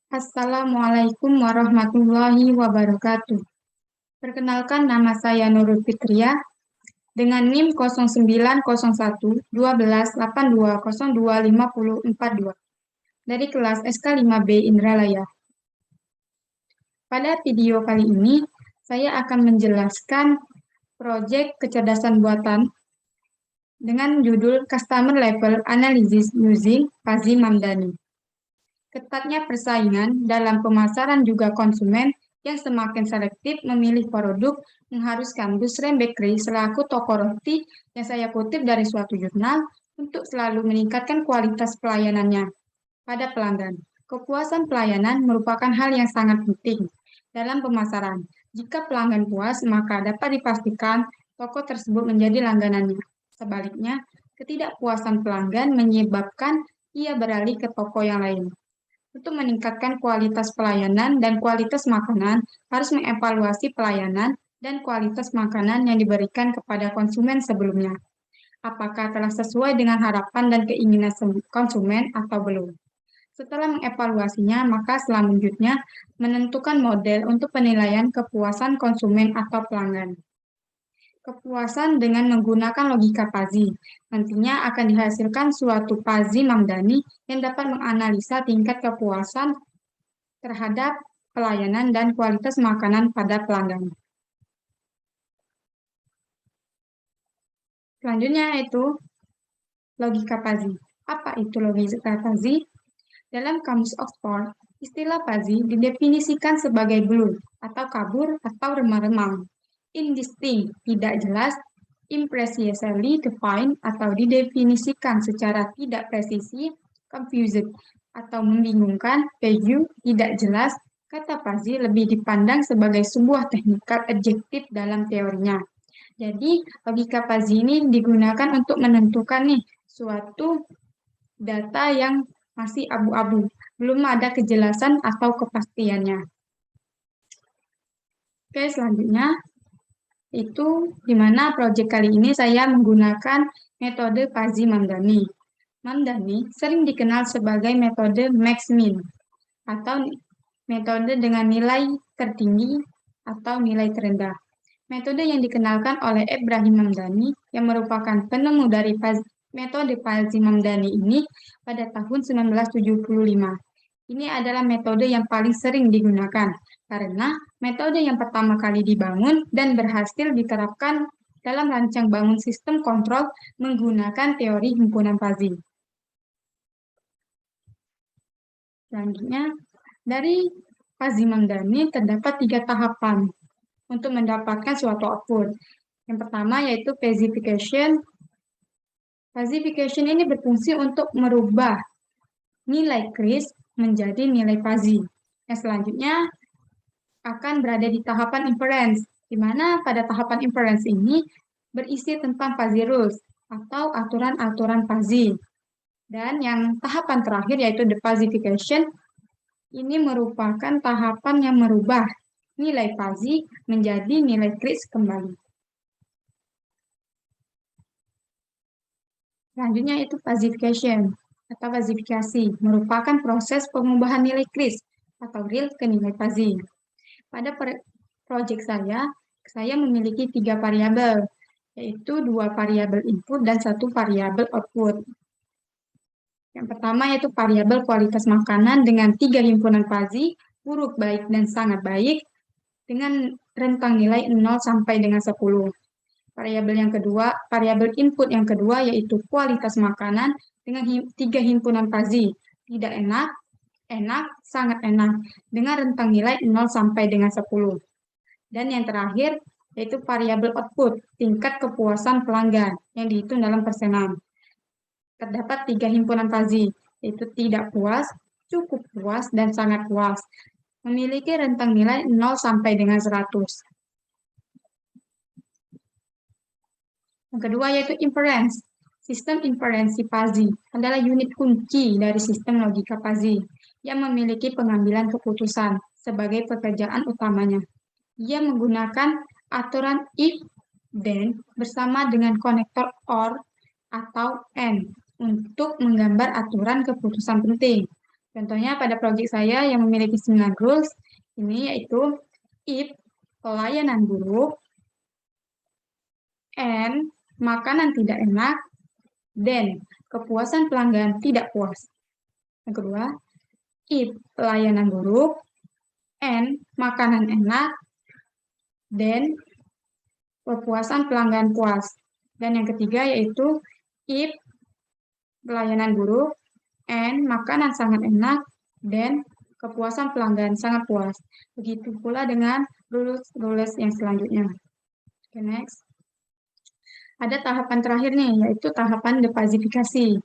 Assalamualaikum warahmatullahi wabarakatuh. Perkenalkan nama saya Nurul Fitria dengan NIM 0901 12 82 02 50 dari kelas SK5B Indralaya. Pada video kali ini, saya akan menjelaskan proyek kecerdasan buatan dengan judul Customer Level Analysis Using Fuzzy Mamdani. Ketatnya persaingan dalam pemasaran juga konsumen yang semakin selektif memilih produk mengharuskan Busrem Bakery selaku toko roti yang saya kutip dari suatu jurnal untuk selalu meningkatkan kualitas pelayanannya pada pelanggan. Kepuasan pelayanan merupakan hal yang sangat penting dalam pemasaran. Jika pelanggan puas, maka dapat dipastikan toko tersebut menjadi langganannya. Sebaliknya, ketidakpuasan pelanggan menyebabkan ia beralih ke toko yang lain. Untuk meningkatkan kualitas pelayanan dan kualitas makanan, harus mengevaluasi pelayanan dan kualitas makanan yang diberikan kepada konsumen sebelumnya. Apakah telah sesuai dengan harapan dan keinginan konsumen atau belum? Setelah mengevaluasinya, maka selanjutnya menentukan model untuk penilaian kepuasan konsumen atau pelanggan. Kepuasan dengan menggunakan logika Fuzzy. Nantinya akan dihasilkan suatu Fuzzy Mamdani yang dapat menganalisa tingkat kepuasan terhadap pelayanan dan kualitas makanan pada pelanggan. Selanjutnya itu logika Fuzzy. Apa itu logika Fuzzy? Dalam Kamus Oxford, istilah Fuzzy didefinisikan sebagai blur atau kabur atau remang-remang, indistinct, tidak jelas, imprecisely defined atau didefinisikan secara tidak presisi, confused atau membingungkan, vague, tidak jelas. Kata Fuzzy lebih dipandang sebagai sebuah teknikal adjektif dalam teorinya. Jadi, logika Fuzzy ini digunakan untuk menentukan nih suatu data yang masih abu-abu, belum ada kejelasan atau kepastiannya. Oke, selanjutnya itu di mana proyek kali ini saya menggunakan metode Fuzzy Mamdani. Mamdani sering dikenal sebagai metode max-min atau metode dengan nilai tertinggi atau nilai terendah. Metode yang dikenalkan oleh Ibrahim Mamdani yang merupakan penemu dari metode Fuzzy Mamdani ini pada tahun 1975. Ini adalah metode yang paling sering digunakan karena metode yang pertama kali dibangun dan berhasil diterapkan dalam rancang bangun sistem kontrol menggunakan teori himpunan Fuzzy. Selanjutnya, dari Fuzzy Mamdani terdapat 3 tahapan untuk mendapatkan suatu output. Yang pertama yaitu Fuzzification. Fuzzification ini berfungsi untuk merubah nilai Kris menjadi nilai Fuzzy. Yang selanjutnya akan berada di tahapan inference, di mana pada tahapan inference ini berisi tentang Fuzzy rules atau aturan-aturan Fuzzy. Dan yang tahapan terakhir yaitu the Fuzzification, ini merupakan tahapan yang merubah nilai Fuzzy menjadi nilai Kris kembali. Selanjutnya itu Fuzzification atau fuzzifikasi, merupakan proses pengubahan nilai Kris atau real ke nilai Fuzzy. Pada proyek saya memiliki 3 variabel, yaitu 2 variabel input dan 1 variabel output. Yang pertama yaitu variabel kualitas makanan dengan 3 himpunan Fuzzy, buruk, baik, dan sangat baik, dengan rentang nilai 0 sampai dengan 10. Variabel yang kedua, variabel input yang kedua yaitu kualitas makanan dengan 3 himpunan Fuzzy, tidak enak, enak, sangat enak, dengan rentang nilai 0 sampai dengan 10. Dan yang terakhir, yaitu variabel output, tingkat kepuasan pelanggan, yang dihitung dalam persenan. Terdapat 3 himpunan Fuzzy, yaitu tidak puas, cukup puas, dan sangat puas. Memiliki rentang nilai 0 sampai dengan 100. Yang kedua yaitu inference. Sistem inferensi Fuzzy adalah unit kunci dari sistem logika Fuzzy yang memiliki pengambilan keputusan sebagai pekerjaan utamanya. Ia menggunakan aturan if, then bersama dengan konektor or atau and untuk menggambar aturan keputusan penting. Contohnya pada proyek saya yang memiliki 9 rules, ini yaitu if pelayanan buruk, and makanan tidak enak, then kepuasan pelanggan tidak puas. Yang kedua, if pelayanan buruk, and makanan enak, then kepuasan pelanggan puas. Dan yang ketiga yaitu if pelayanan buruk, and makanan sangat enak, dan kepuasan pelanggan sangat puas. Begitu pula dengan rules yang selanjutnya. Okay, next. Ada tahapan terakhir nih, yaitu tahapan defazifikasi.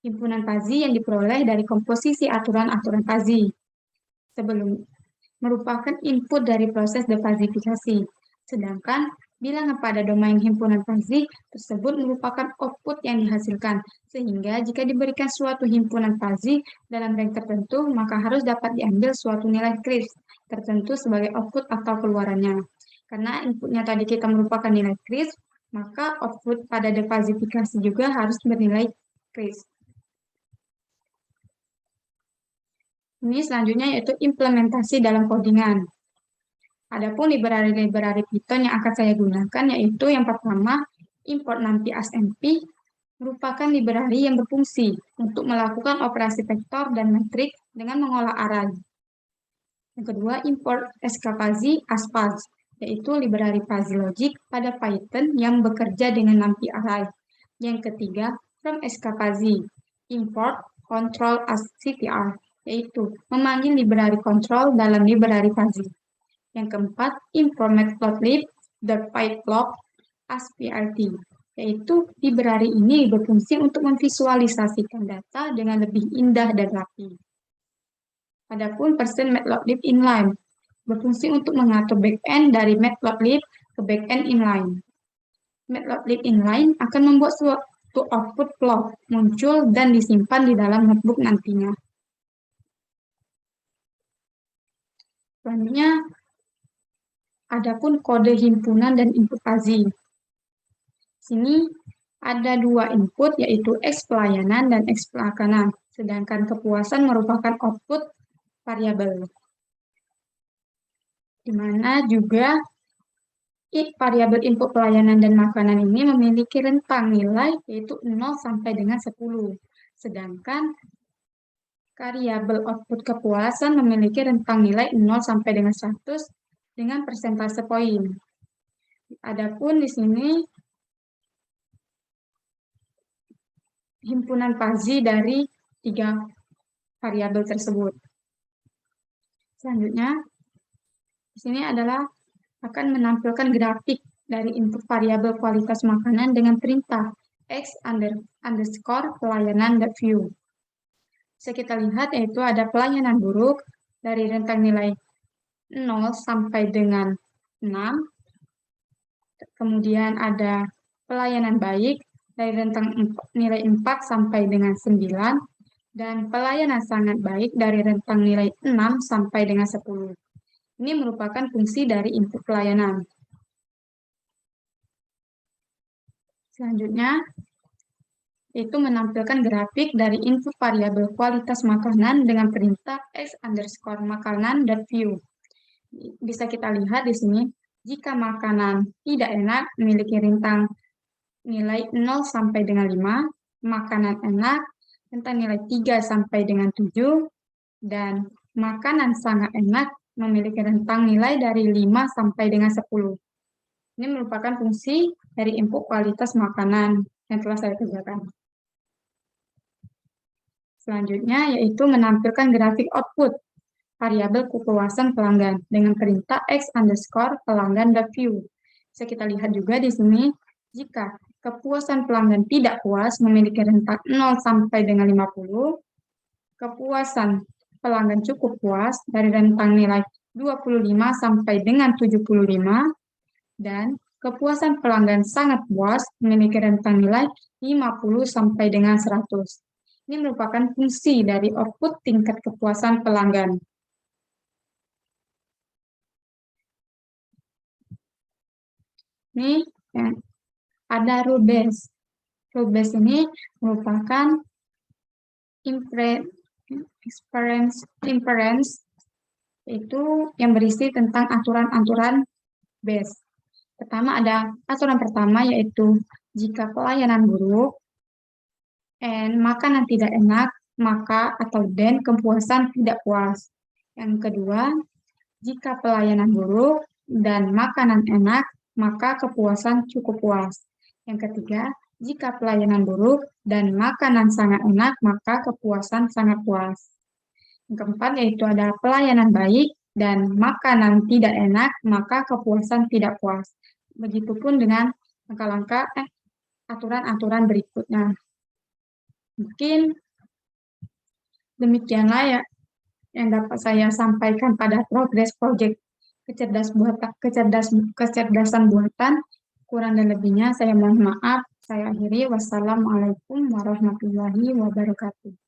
Himpunan Fazi yang diperoleh dari komposisi aturan-aturan Fazi. Sebelum merupakan input dari proses defazifikasi. Sedangkan bilangan pada domain himpunan Fazi tersebut merupakan output yang dihasilkan. Sehingga jika diberikan suatu himpunan Fazi dalam rank tertentu, maka harus dapat diambil suatu nilai crisp tertentu sebagai output atau keluarannya. Karena inputnya tadi kita merupakan nilai crisp, maka output pada defazifikasi juga harus bernilai crisp. Ini selanjutnya yaitu implementasi dalam codingan. Adapun library-library Python yang akan saya gunakan yaitu yang pertama, import numpy as np merupakan library yang berfungsi untuk melakukan operasi vektor dan metrik dengan mengolah array. Yang kedua, import skfuzzy as fuzz, yaitu library fuzzy logic pada Python yang bekerja dengan numpy array. Yang ketiga, from skfuzzy, import control as ctr, yaitu memanggil library control dalam library fuzzy. Yang keempat, import matplotlib.pyplot as plt, yaitu library ini berfungsi untuk memvisualisasikan data dengan lebih indah dan rapi. Adapun %matplotlib inline berfungsi untuk mengatur backend dari matplotlib ke backend inline. Matplotlib inline akan membuat suatu output plot muncul dan disimpan di dalam notebook nantinya. Selanjutnya, adapun kode himpunan dan input Fazi. Sini ada dua input yaitu X pelayanan dan X makanan, sedangkan kepuasan merupakan output variabel. Di mana juga variabel input pelayanan dan makanan ini memiliki rentang nilai yaitu 0 sampai dengan 10. Sedangkan variabel output kepuasan memiliki rentang nilai 0 sampai dengan 100 dengan persentase poin. Adapun di sini himpunan Fazi dari 3 variabel tersebut. Selanjutnya, di sini adalah akan menampilkan grafik dari input variabel kualitas makanan dengan perintah x_pelayanan.view. Bisa kita lihat yaitu ada pelayanan buruk dari rentang nilai 0 sampai dengan 6. Kemudian ada pelayanan baik dari rentang nilai 4 sampai dengan 9. Dan pelayanan sangat baik dari rentang nilai 6 sampai dengan 10. Ini merupakan fungsi dari input pelayanan. Selanjutnya, itu menampilkan grafik dari input variabel kualitas makanan dengan perintah x_makanan.view. Bisa kita lihat di sini, jika makanan tidak enak memiliki rentang nilai 0 sampai dengan 5, makanan enak rentang nilai 3 sampai dengan 7, dan makanan sangat enak memiliki rentang nilai dari 5 sampai dengan 10. Ini merupakan fungsi dari input kualitas makanan yang telah saya kerjakan. Selanjutnya yaitu menampilkan grafik output variabel kepuasan pelanggan dengan perintah x_pelanggan.view. Bisa kita lihat juga di sini, jika kepuasan pelanggan tidak puas memiliki rentang 0 sampai dengan 50, kepuasan pelanggan cukup puas dari rentang nilai 25 sampai dengan 75, dan kepuasan pelanggan sangat puas memiliki rentang nilai 50 sampai dengan 100. Ini merupakan fungsi dari output tingkat kepuasan pelanggan. Ini ada rule base. Rule base ini merupakan Inference itu yang berisi tentang aturan-aturan base. Pertama ada aturan pertama yaitu jika pelayanan buruk, and makanan tidak enak, maka atau dan kepuasan tidak puas. Yang kedua, jika pelayanan buruk dan makanan enak, maka kepuasan cukup puas. Yang ketiga, jika pelayanan buruk dan makanan sangat enak, maka kepuasan sangat puas. Yang keempat yaitu ada pelayanan baik dan makanan tidak enak, maka kepuasan tidak puas. Begitupun dengan langkah-langkah aturan-aturan berikutnya. Mungkin demikianlah ya yang dapat saya sampaikan pada progres proyek kecerdasan buatan. Kurang dan lebihnya saya mohon maaf. Saya akhiri. Wassalamualaikum warahmatullahi wabarakatuh.